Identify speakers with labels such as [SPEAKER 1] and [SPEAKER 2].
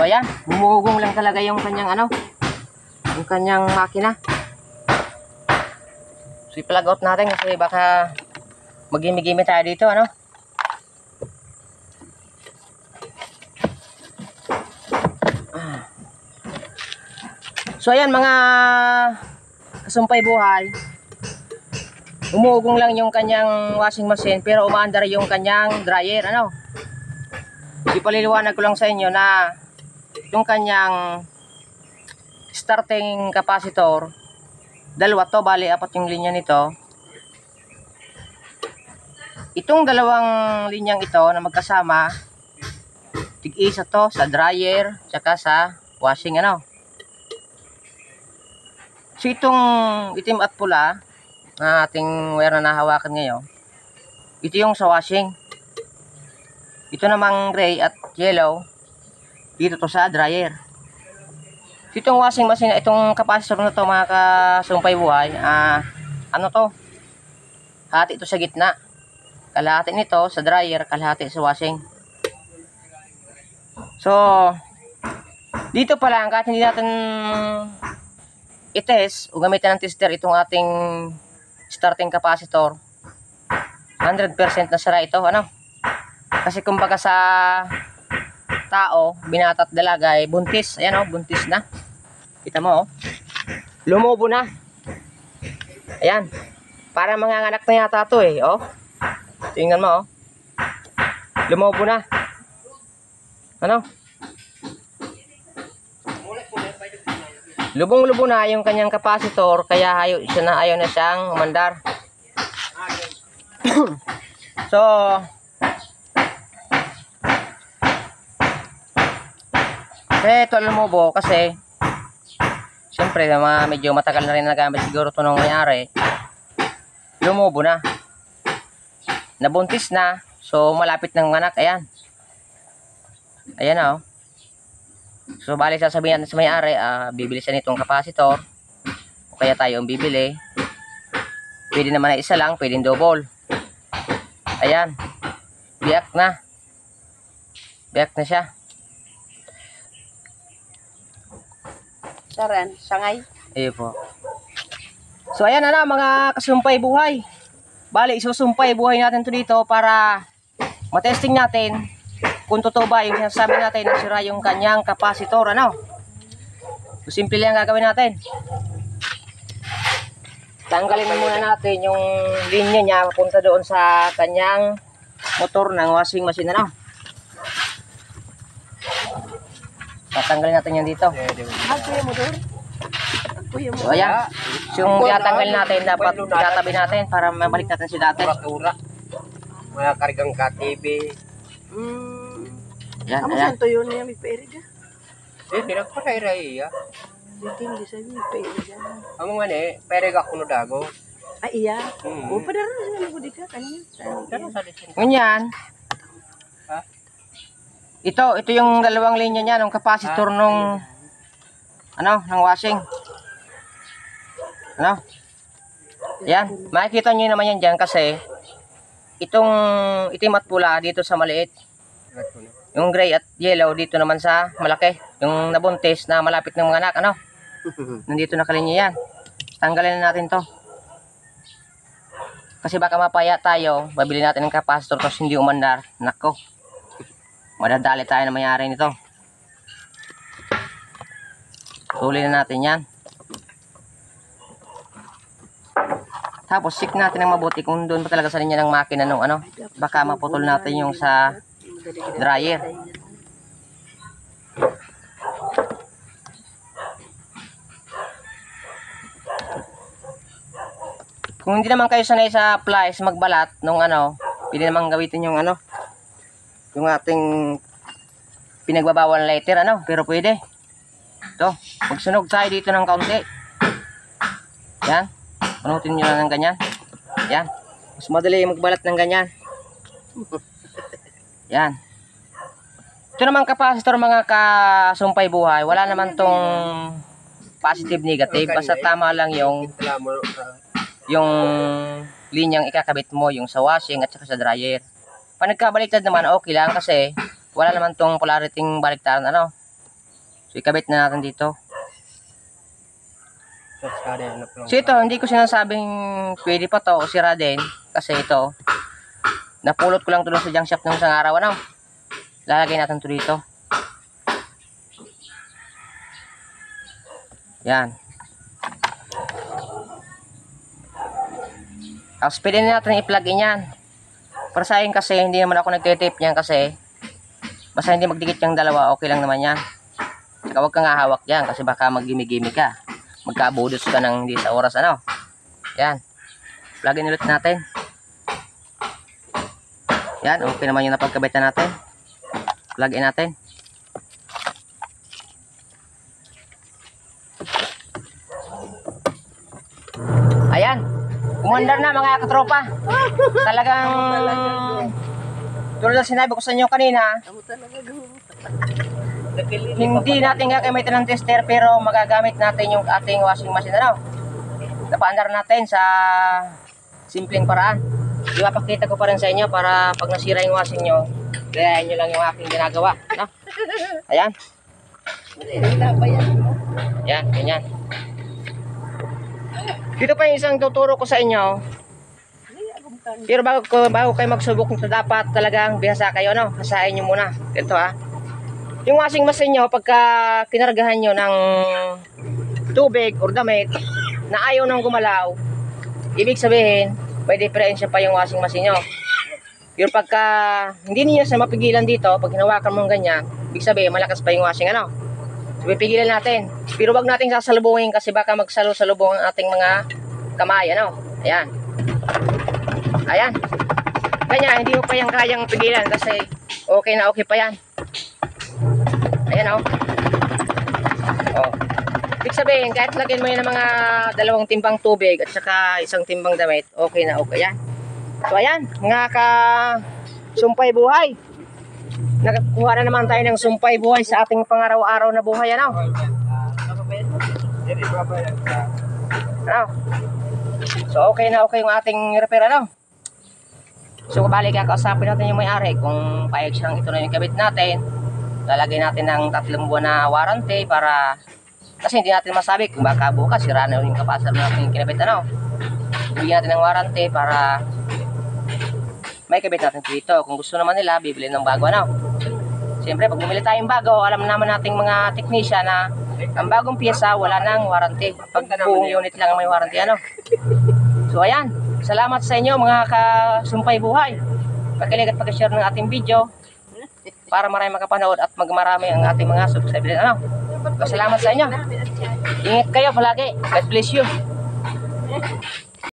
[SPEAKER 1] ayan, bumuugong lang talaga yung kanyang ano, yung kanyang makina. So i-plug out natin kasi baka magimi-gimi tayo dito, ano. So ayan mga kasumpay buhay, umuugong lang yung kanyang washing machine pero umaandar yung kanyang dryer, ano. Ipaliliwanag ko lang sa inyo na yung kanyang starting capacitor, dalawa to, bali apat yung linya nito. Itong dalawang linyang ito na magkasama, tig-isa to sa dryer tsaka sa washing, ano. So itong itim at pula na ating wire na nahawakan ngayon, ito yung sa washing. Ito namang gray at yellow, dito to sa dryer. So itong washing machine, itong capacitor na to mga kasumpay buhay, ano to, hati ito sa gitna. Kalahati nito sa dryer, kalahati sa washing. So dito pa lang, kahit hindi natin i-test o gamitin ng tester itong ating starting capacitor, 100% na sira ito, ano. Kasi kumbaga sa tao, binata at dalaga ay buntis. Ayan, oh, buntis na. Kita mo, oh, lumubo na. Ayan, para manganganak na yata ito, eh, oh. Tingnan mo, oh, lumubo na, ano. Lubong-lubo na yung kanyang capacitor, kaya ayaw na siyang umandar. So ito lumubo kasi siyempre medyo matagal na rin nagamit siguro ito nung may-ari. Lumubo na, nabuntis na, so malapit ng anak. Ayan, ayan na, oh. So bali sasabihin natin sa may-ari, bibili siya nitong capacitor o kaya tayo ang bibili. Pwede naman na isa lang, pwedeng double. Ayan, biyak na siya.
[SPEAKER 2] Saran, sangay.
[SPEAKER 1] Iyo po. So ayan na mga kasumpay buhay, bali isusumpay buhay natin to dito para matesting natin kung totoo ba yung sinasabi natin na sira yung kanyang capacitor, ano. So simple lang gagawin natin. Tanggalin muna natin yung linya niya papunta doon sa kanyang motor ng washing machine, ano. Tatanggalin natin yan dito. So ayan, so, yung tinatanggal natin dapat itatabi natin para mabalik natin si dati.
[SPEAKER 3] Mga kargang ka-TV.
[SPEAKER 1] Yan,
[SPEAKER 2] Kamu
[SPEAKER 1] ayan.
[SPEAKER 2] santo yun niya, may peri ka.
[SPEAKER 3] Tidak pa kay Ray ya.
[SPEAKER 2] Hindi sabi, may peri ka.
[SPEAKER 3] Amo nga ni, pere ka kuno dago.
[SPEAKER 2] Ay, iya. O, padara na sila nagudi ka, kanina.
[SPEAKER 1] Ganyan. Ito yung dalawang linya niya ng capacitor nung ano, ng washing. Ano? Yan, makikita niyo naman yan diyan kasi itong itim at pula dito sa maliit. Yung gray at yellow dito naman sa malaki. Yung nabuntis na malapit ng mga anak, ano? Nandito nakalinya yan. Tanggalin na natin to. Kasi baka mapaya tayo, babili natin ng capacitor tapos hindi umandar. Nako, madadali tayo na mayari nito. Tuloy na natin yan. Tapos check natin ng mabuti kung doon pa talaga sa linya ng makina nung ano. Baka maputol natin yung sa dryer. Kung hindi naman kayo sanay sa plies magbalat nung ano, pwede naman gawitin yung ano, yung ating pinagbabawal lighter, ano, pero pwede. Ito, magsunog tayo dito ng kaunti. Yan, panutin nyo lang ng ganyan. Yan, mas madali magbalat ng ganyan. Yan. Ito naman capacitor mga kasumpay buhay, wala naman tong positive negative, basta tama lang yung linyang ikakabit mo, yung sa washing at saka sa dryer. Pag nagkabaliktad naman, okay lang kasi wala naman tong polarity baliktaran, ano. So, ikabit na natin dito.
[SPEAKER 3] So, sana ano pa lang.
[SPEAKER 1] So, ito, hindi ko sinasabing pwede pa to o sira din. Kasi ito, napulot ko lang to sa junk shop nung isang araw, ano? Lalagay natin to dito. Yan. Tapos pwede na natin i-plug in yan. Para sa akin kasi, hindi naman ako nagtitape niyan kasi basta hindi magdikit yung dalawa, okay lang naman yan. Saka huwag kang hahawak yan kasi baka mag-gimi-gimi ka. Magkabudos ka ng hindi sa oras, ano. Yan. Plug in ulit natin. Yan, okay naman yung napagkabitan natin. Plug in natin. Ayan. Umandar na mga katropa. Talagang tulad ng sinabi ko sa inyo kanina,
[SPEAKER 2] Amo talaga go.
[SPEAKER 1] hindi natin gagamitin ng tester pero magagamit natin yung ating washing machine, ano. Napaandar natin sa simpleng paraan. Ipapakita ko pa rin sa inyo para pag nasira yung washing nyo, gayahin nyo lang yung aking ginagawa, no? Ayan.
[SPEAKER 2] Wala pa yan.
[SPEAKER 1] Yan, ganyan. Dito pa yung isang tuturo ko sa inyo. Pero bago kayo magsubok nito, dapat talagang bihasa kayo, no? Hasain nyo muna. Ito, ha. Yung washing machine nyo, pagka kinargahan nyo ng tubig or damit na ayaw nang gumalaw, ibig sabihin, may diferensya pa yung washing machine nyo. Pero pagka hindi niya sa mapigilan dito, pag hinawakan mong ganyan, ibig sabihin, malakas pa yung washing, ano? So, pipigilan natin. Pero wag nating sasalubungin kasi baka magsalo-salubong ang ating mga kamay, ano? Ayan. Ayan. Ganyan, hindi mo pa yung kayang pigilan kasi okay na okay pa yan. Ayan, oh. Oh. Ibig sabihin, kahit lagyan mo yun ng mga 2 timbang tubig at saka 1 timbang damit, okay na okay yan. So, ayan, mga sumpay buhay. Nakakuha na naman tayo ng sumpay buhay sa ating pangaraw-araw na buhay, ano? Ano? So, okay na okay yung ating repair, ano? So, balik kakausapin natin yung may-ari kung payag siyang ito na yung kabit natin. Lalagay natin ng 3 buwan na warranty para kasi hindi natin masabi kung baka bukas sira na yung kapasar natin yung kinabit, ano. Bigyan natin ng warranty para may kabit natin dito. Kung gusto naman nila, bibili ng bago, ano. Siyempre, pag bumili tayong bago, alam naman nating mga teknisya na ang bagong pyesa wala nang warranty. Pag buong unit lang ang may warranty, ano. So, ayan. Salamat sa inyo mga kasumpay buhay. Pakilig at pag-share ng ating video para marami makapanood at magmarami ang ating mga subscribers, ano. Salamat sa inyo. Ingat kayo palagi. God bless you.